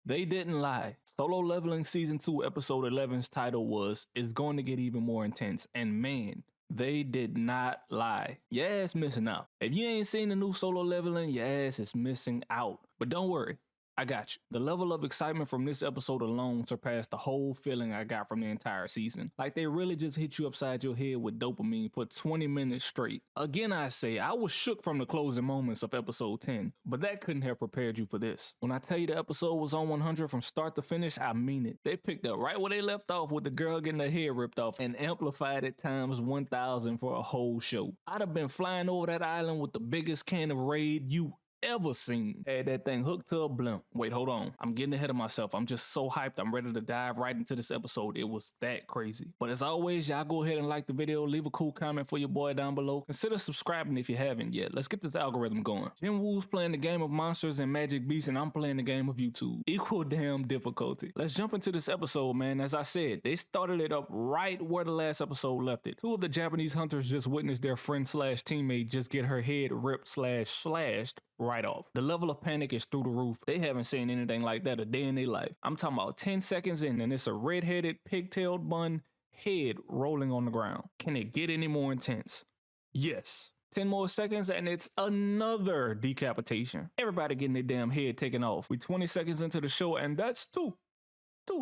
They didn't lie. Solo Leveling Season 2 Episode 11's title was It's Going to Get Even More Intense. And man, they did not lie. Your ass missing out. If you ain't seen the new Solo Leveling, your ass is missing out. But don't worry, I got you. The level of excitement from this episode alone surpassed the whole feeling I got from the entire season. Like they really just hit you upside your head with dopamine for 20 minutes straight. Again, I say, I was shook from the closing moments of episode 10, but that couldn't have prepared you for this. When I tell you the episode was on 100 from start to finish, I mean it. They picked up right where they left off with the girl getting her head ripped off and amplified it times 1,000 for a whole show. I'd have been flying over that island with the biggest can of Raid you ever seen. Had that thing hooked to a blimp. Wait, hold on. I'm getting ahead of myself. I'm just so hyped. I'm ready to dive right into this episode. It was that crazy. But as always, y'all go ahead and like the video. Leave a cool comment for your boy down below. Consider subscribing if you haven't yet. Let's get this algorithm going. Jin-woo's playing the game of monsters and magic beasts, and I'm playing the game of YouTube. Equal damn difficulty. Let's jump into this episode, man. As I said, they started it up right where the last episode left it. Two of the Japanese hunters just witnessed their friend slash teammate just get her head ripped slash slashed right off. The level of panic is through the roof. They haven't seen anything like that a day in their life. I'm talking about 10 seconds in and it's a red-headed, pigtailed bun head rolling on the ground. Can it get any more intense? Yes. 10 more seconds and it's another decapitation. Everybody getting their damn head taken off. We 20 seconds into the show and that's two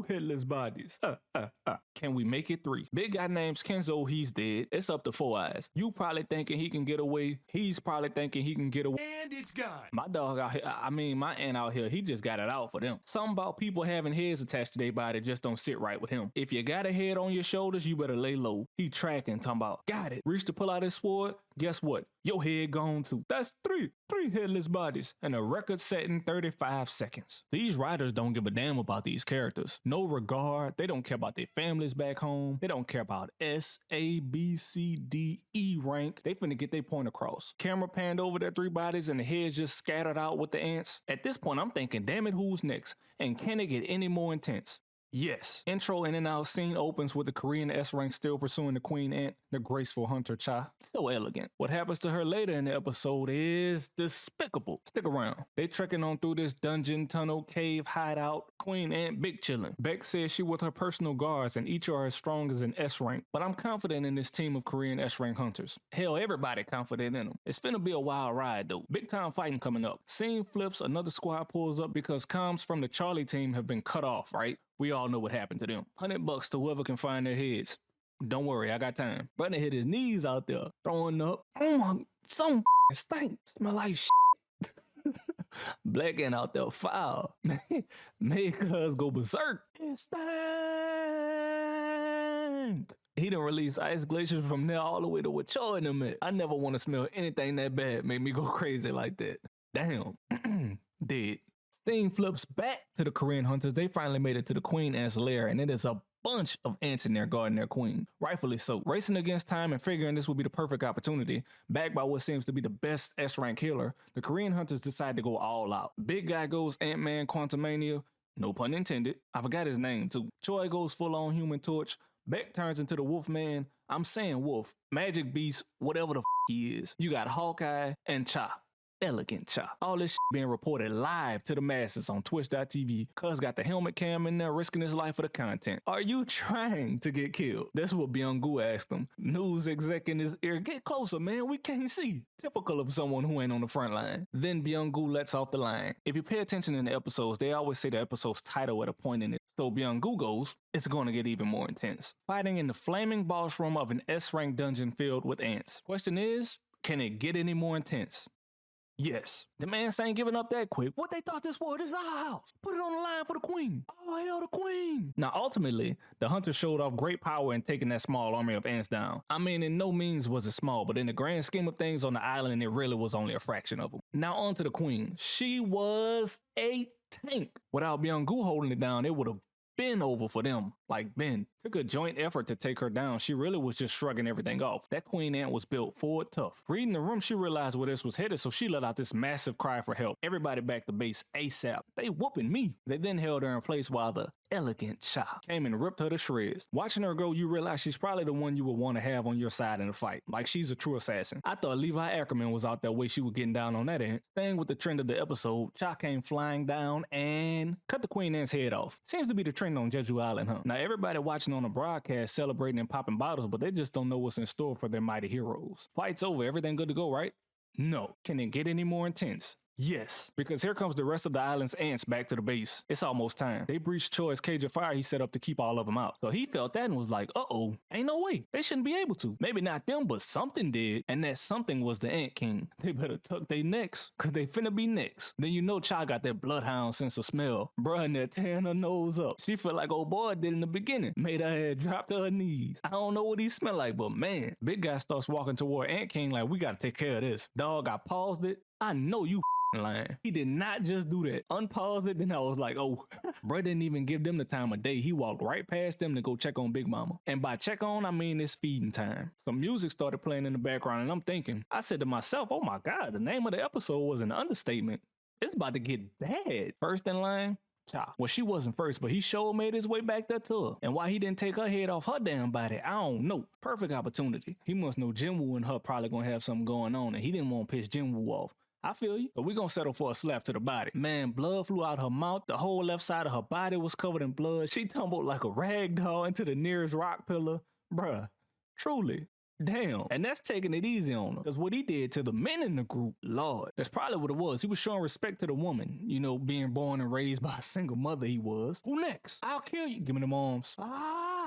headless bodies. Can we make it 3? Big guy named Kenzo, he's dead. It's up to 4 Eyes. You probably thinking he can get away. He's probably thinking he can get away. And it's gone. My dog out here, my aunt out here, he just got it out for them. Something about people having heads attached to their body just don't sit right with him. If you got a head on your shoulders, you better lay low. He tracking, talking about, got it. Reach to pull out his sword. Guess what? Your head gone too. That's three headless bodies in a record-setting 35 seconds. These writers don't give a damn about these characters. No regard. They don't care about their families back home. They don't care about S, A, B, C, D, E rank. They finna get their point across. Camera panned over their 3 bodies and the heads just scattered out with the ants. At this point, I'm thinking, damn it, who's next? And can it get any more intense? Yes. Intro in and out scene opens with the Korean S rank still pursuing the queen ant, the graceful hunter Cha. So elegant. What happens to her later in the episode is despicable. Stick around. They trekking on through this dungeon, tunnel, cave, hideout. Queen ant big chillin'. Beck says she with her personal guards and each are as strong as an S rank. But I'm confident in this team of Korean S rank hunters. Hell, everybody confident in them. It's finna be a wild ride though. Big time fighting coming up. Scene flips, another squad pulls up because comms from the Charlie team have been cut off, right? We all know what happened to them. $100 to whoever can find their heads. Don't worry, I got time. Brother hit his knees out there, throwing up. Oh my, some stink. Smell like shit. Black ant out there foul. Made cuz go berserk. It stank. He done release ice glaciers from there all the way to where Cho and them at. I never want to smell anything that bad make me go crazy like that. Damn. Dead. Scene flips back to the Korean hunters. They finally made it to the queen ant's lair, and it is a bunch of ants in there guarding their queen. Rightfully so. Racing against time and figuring this would be the perfect opportunity, backed by what seems to be the best S-rank healer, the Korean hunters decide to go all out. Big guy goes Ant-Man Quantumania, no pun intended. I forgot his name too. Choi goes full-on Human Torch. Beck turns into the Wolfman. I'm saying wolf. Magic Beast, whatever the he is. You got Hawkeye and Cha. Elegant Cha. All this being reported live to the masses on twitch.tv. Cuz got the helmet cam in there risking his life for the content. Are you trying to get killed? That's what Byung-gu asked him. News exec in his ear, get closer man, we can't see. Typical of someone who ain't on the front line. Then Byung-gu lets off the line. If you pay attention in the episodes, they always say the episode's title at a point in it. So Byung-gu goes, it's going to get even more intense. Fighting in the flaming boss room of an S-rank dungeon filled with ants. Question is, can it get any more intense? Yes. The man ain't giving up that quick. What they thought this was? This is our house. Put it on the line for the queen. Oh, hell, the queen. Now, ultimately, the hunter showed off great power in taking that small army of ants down. I mean, in no means was it small, but in the grand scheme of things on the island, it really was only a fraction of them. Now, on to the queen. She was a tank. Without Byung-gu holding it down, it would have been over for them. Like Ben. Took a joint effort to take her down. She really was just shrugging everything off. That queen ant was built forward tough. Reading the room, she realized where this was headed, so she let out this massive cry for help. Everybody back to base ASAP. They whooping me. They then held her in place while the elegant Cha came and ripped her to shreds. Watching her go, you realize she's probably the one you would want to have on your side in a fight. Like she's a true assassin. I thought Levi Ackerman was out that way she was getting down on that end. Staying with the trend of the episode, Cha came flying down and cut the Queen Ant's head off. Seems to be the trend on Jeju Island, huh? Now everybody watching on the broadcast celebrating and popping bottles, but they just don't know what's in store for their mighty heroes. Fight's over, everything good to go, right? No. Can it get any more intense? Yes, because here comes the rest of the island's ants back to the base. It's almost time. They breached Choi's cage of fire he set up to keep all of them out. So he felt that and was like, uh-oh, ain't no way. They shouldn't be able to. Maybe not them, but something did. And that something was the Ant King. They better tuck their necks, because they finna be next. Then you know Cha got that bloodhound sense of smell. Bruh, and that tearing her nose up. She felt like old boy did in the beginning. Made her head drop to her knees. I don't know what he smelled like, but man, big guy starts walking toward Ant King like, we gotta take care of this. Dog, I paused it. I know you lying. He did not just do that. Unpaused it, then I was like, oh. Bruh didn't even give them the time of day. He walked right past them to go check on Big Mama. And by check on, I mean it's feeding time. Some music started playing in the background and I'm thinking, I said to myself, oh my God, the name of the episode was an understatement. It's about to get bad. First in line, Cha. Well, she wasn't first, but he sure made his way back there to her. And why he didn't take her head off her damn body, I don't know. Perfect opportunity. He must know Jin-woo and her probably gonna have something going on and he didn't want to piss Jin-woo off. I feel you. So we gonna settle for a slap to the body. Man, blood flew out her mouth. The whole left side of her body was covered in blood. She tumbled like a rag doll into the nearest rock pillar. Bruh, truly. Damn. And that's taking it easy on her. Because what he did to the men in the group, Lord, that's probably what it was. He was showing respect to the woman. You know, being born and raised by a single mother he was. Who next? I'll kill you. Give me them arms.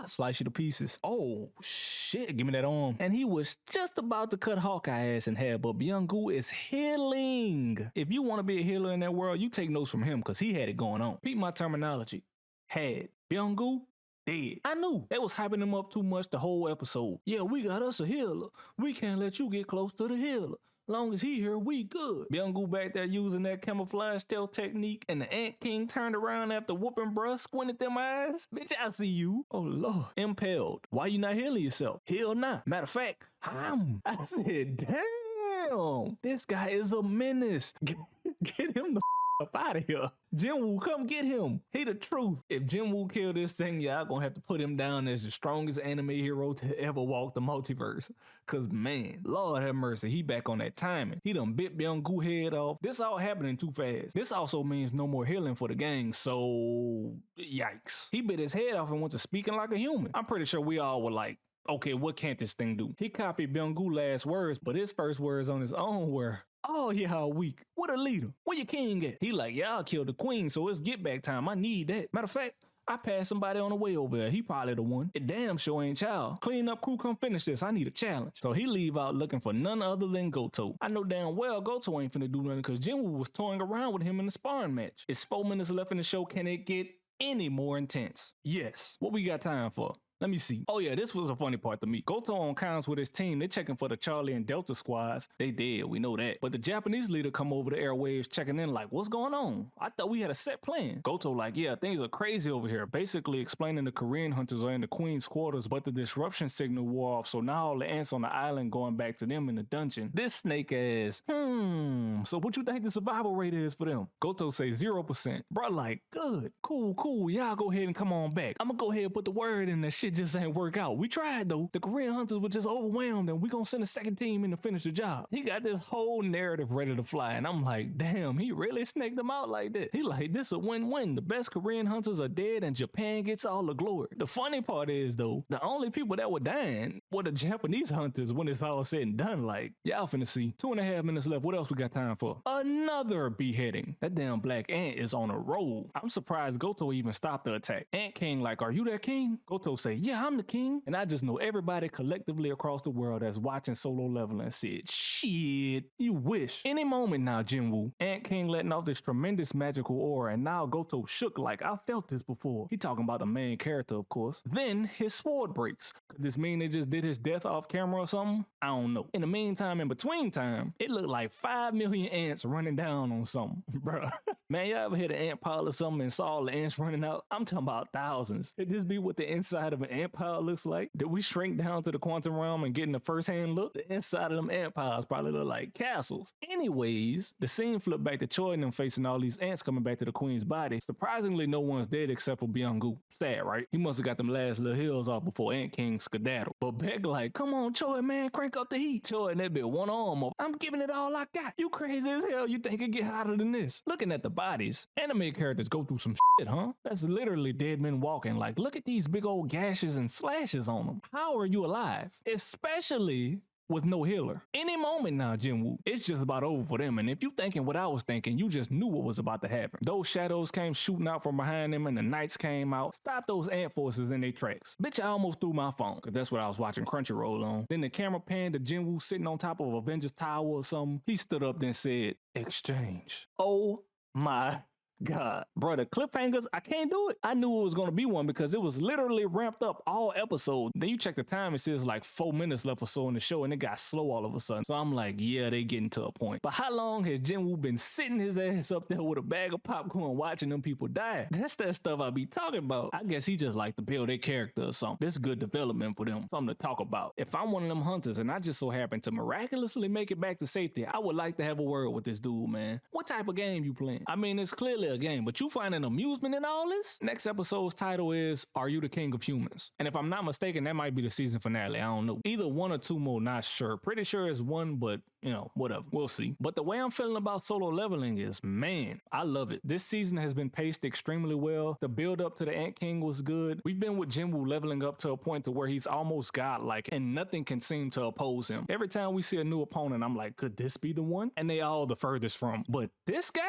Slice you to pieces. Oh, shit. Give me that arm. And he was just about to cut Hawkeye ass in half, but Byung-gu is healing. If you want to be a healer in that world, you take notes from him because he had it going on. Repeat my terminology. Had. Byung-gu dead. I knew. They was hyping him up too much the whole episode. Yeah, we got us a healer. We can't let you get close to the healer. Long as he here, we good. Byung-gu back there using that camouflage stealth technique, and the Ant King turned around after whooping bruh, squinted them eyes. Bitch, I see you. Oh, Lord. Impaled. Why you not healing yourself? Heal now. Matter of fact, I said, damn. This guy is a menace. Get him the up out of here. Jin-woo, come get him. He the truth. If Jin-woo kill this thing, y'all gonna have to put him down as the strongest anime hero to ever walk the multiverse. Cause man, Lord have mercy, he back on that timing. He done bit Byung-gu head off. This all happening too fast. This also means no more healing for the gang, so yikes. He bit his head off and went to speaking like a human. I'm pretty sure we all were like, okay, what can't this thing do? He copied Byung-gu last words, but his first words on his own were, oh, y'all weak. What a leader. Where your king at? He like, y'all killed the queen, so it's get back time. I need that. Matter of fact, I passed somebody on the way over there. He probably the one. It damn sure ain't child. Clean up crew, come finish this. I need a challenge. So he leave out looking for none other than Goto. I know damn well Goto ain't finna do nothing because Jin-woo was toying around with him in the sparring match. It's 4 minutes left in the show. Can it get any more intense? Yes. What we got time for? Let me see. Oh yeah, this was a funny part to me. Goto on comms with his team. They checking for the Charlie and Delta squads. They dead, we know that. But the Japanese leader come over the airwaves checking in like, what's going on? I thought we had a set plan. Goto like, yeah, things are crazy over here. Basically explaining the Korean hunters are in the Queen's quarters, but the disruption signal wore off, so now all the ants on the island going back to them in the dungeon. This snake ass, so what you think the survival rate is for them? Goto say 0%. Bro like, good, cool, y'all go ahead and come on back. I'm gonna go ahead and put the word in that shit just ain't work out. We tried though. The Korean hunters were just overwhelmed and we gonna send a second team in to finish the job. He got this whole narrative ready to fly and I'm like, damn, he really snaked them out like that. He like, this a win-win. The best Korean hunters are dead and Japan gets all the glory. The funny part is though, the only people that were dying were the Japanese hunters when it's all said and done. Like, y'all finna see. 2.5 minutes left. What else we got time for? Another beheading. That damn black ant is on a roll. I'm surprised Goto even stopped the attack. Ant King like, are you that king? Goto say, yeah, I'm the king. And I just know everybody collectively across the world that's watching Solo Leveling said, shit, you wish. Any moment now, Jin-woo. Ant King letting off this tremendous magical aura and now Goto shook like I felt this before. He talking about the main character, of course. Then his sword breaks. Could this mean they just did his death off camera or something? I don't know. In the meantime, in between time, it looked like 5 million ants running down on something. Bruh. Man, y'all ever hit an ant pile or something and saw all the ants running out? I'm talking about thousands. Could this be what the inside of an ant pile looks like? Did we shrink down to the quantum realm and get in the first-hand look? The inside of them ant piles probably look like castles. Anyways, the scene flipped back to Choi and them facing all these ants coming back to the queen's body. Surprisingly, no one's dead except for Byung-gu. Sad, right? He must have got them last little hills off before Ant King skedaddle. But Beck like, come on, Choi, man, crank up the heat. Choi and that bit one arm up. I'm giving it all I got. You crazy as hell. You think it get hotter than this? Looking at the bodies, anime characters go through some shit, huh? That's literally dead men walking. Like, look at these big old gashes and slashes on them. How are you alive? Especially with no healer. Any moment now, Jin-woo, it's just about over for them. And if you thinking what I was thinking, you just knew what was about to happen. Those shadows came shooting out from behind them and the knights came out. Stop those ant forces in their tracks. Bitch, I almost threw my phone, because that's what I was watching Crunchyroll on. Then the camera panned to Jin-woo sitting on top of Avengers Tower or something. He stood up then said, exchange. Oh my God. Bro, the cliffhangers, I can't do it. I knew it was going to be one because it was literally ramped up all episode. Then you check the time, it says like 4 minutes left or so in the show and it got slow all of a sudden. So I'm like, yeah, they getting to a point. But how long has Jin-woo been sitting his ass up there with a bag of popcorn watching them people die? That's that stuff I be talking about. I guess he just like to build their character or something. This is good development for them. Something to talk about. If I'm one of them hunters and I just so happen to miraculously make it back to safety, I would like to have a word with this dude, man. What type of game you playing? I mean, it's clearly a game, but you find an amusement in all this? Next episode's title is Are You the King of Humans? And if I'm not mistaken, that might be the season finale. I don't know. Either one or two more, not sure. Pretty sure it's one, but you know, whatever. We'll see. But the way I'm feeling about Solo Leveling is, man, I love it. This season has been paced extremely well. The build up to the Ant King was good. We've been with Jin-woo leveling up to a point to where he's almost godlike and nothing can seem to oppose him. Every time we see a new opponent, I'm like, could this be the one? And they all the furthest from. But this guy?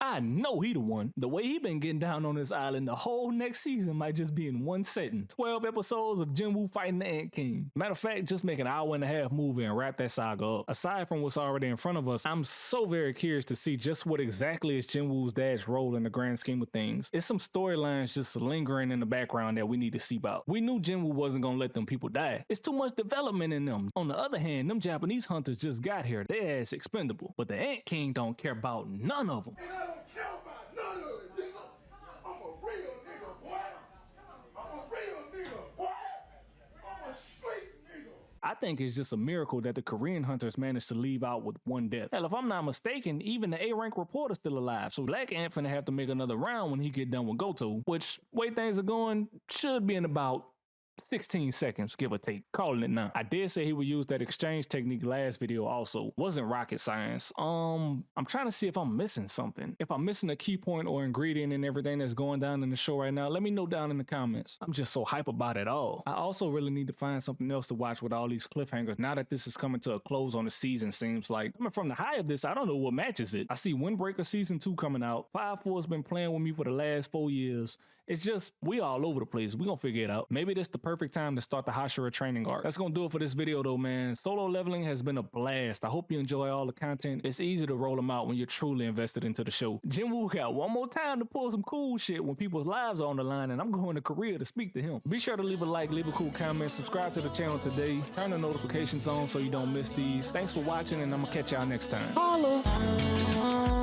I know he the one. The way he been getting down on this island, the whole next season might just be in one setting. 12 episodes of Jin-woo fighting the Ant King. Matter of fact, just make an hour-and-a-half movie and wrap that saga up. Aside from what's already in front of us, I'm so very curious to see just what exactly is Jin-woo's dad's role in the grand scheme of things. It's some storylines just lingering in the background that we need to see about. We knew Jin-woo wasn't gonna let them people die. It's too much development in them. On the other hand, them Japanese hunters just got here. Their ass expendable. But the Ant King don't care about none of them. I don't care about none of it, nigga. I'm a real nigga, boy. I'm a real nigga, boy. I'm a straight nigga. I think it's just a miracle that the Korean hunters managed to leave out with one death. Hell, if I'm not mistaken, even the A-rank reporter's still alive, so Black Ant finna have to make another round when he get done with Goto, which, way things are going, should be in about 16 seconds, give or take. Calling it now. I did say he would use that exchange technique last video also. Wasn't rocket science. I'm trying to see if I'm missing something. If I'm missing a key point or ingredient in everything that's going down in the show right now, let me know down in the comments. I'm just so hype about it all. I also really need to find something else to watch with all these cliffhangers now that this is coming to a close on the season, seems like. Coming from the high of this, I don't know what matches it. I see Windbreaker Season 2 coming out. 5-4's been playing with me for the last 4 years. It's just, we all over the place. We gonna figure it out. Maybe this the perfect time to start the Hashira training arc. That's gonna do it for this video though, man. Solo Leveling has been a blast. I hope you enjoy all the content. It's easy to roll them out when you're truly invested into the show. Jin-woo got one more time to pull some cool shit when people's lives are on the line, and I'm going to Korea to speak to him. Be sure to leave a like, leave a cool comment, subscribe to the channel today, turn the notifications on so you don't miss these. Thanks for watching, and I'm gonna catch y'all next time. Holla!